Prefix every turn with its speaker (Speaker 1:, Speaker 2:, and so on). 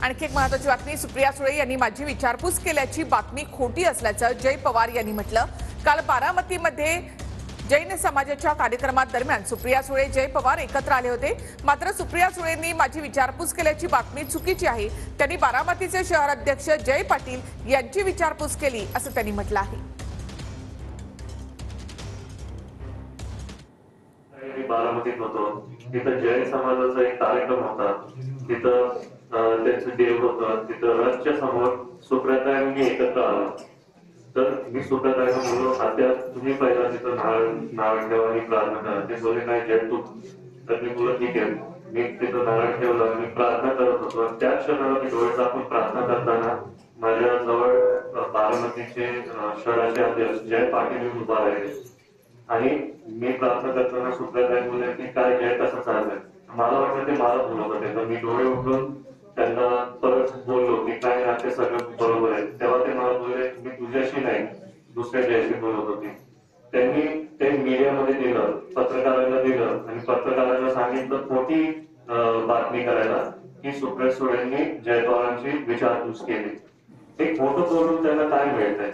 Speaker 1: आणखी एक महत्त्वाची बातमी, सुप्रिया सुळे यांनी माझी विचारपूस केल्याची बातमी खोटी असल्याचं जय पवार यांनी म्हटलं। काल बारामतीमध्ये जैन समाजाच्या कार्यक्रमात दरम्यान सुप्रिया सुळे जय पवार एकत्र आले होते। मात्र सुप्रिया सुळेंनी माझी विचारपूस केल्याची बातमी चुकीची आहे। त्यांनी बारामतीचे शहर अध्यक्ष जय पाटील यांची विचारपूस केली असं त्यांनी म्हटलं आहे।
Speaker 2: बारामतीत होतो, तिथं जैन समाजाचा एक कार्यक्रम होता, तिथं त्यांचं देव होतं, तिथं रथच्या समोर सुप्रियाताईंनी एकत्र आलो। तर मी सुप्रियाताईंना बोललो, आत्या तुम्ही पहिला तिथं नारळ ठेवा आणि प्रार्थना करा। ते बोलले नाही जय तू। तर मी बोललो ठीक आहे। मी तिथं नारळ ठेवलं आणि प्रार्थना करत होतो। त्या क्षणाला मी डोळे झाकून प्रार्थना करताना माझ्या जवळ बारामतीचे शहराचे अध्यक्ष जय पाटील उभा राहिले आणि मी प्रार्थना करताना सुप्रियाताई बोलले की काय जय कसं चाललंय। मला वाटलं ते मला बोलत होते, तर मी डोळे उघडून त्यांना परत बोललो की काय नाते सगळं बरोबर आहे। तेव्हा ते मला बोलले मी तुझ्याशी नाही दुसऱ्या जयशी बोलत होती। त्यांनी ते मीडियामध्ये दिलं, पत्रकारांना दिलं आणि पत्रकारांना सांगितलं खोटी बातमी करायला की सुप्रिया सुळेंनी जय पवारांची विचारपूस केली। ते खोटं बोलून त्यांना काय मिळतंय।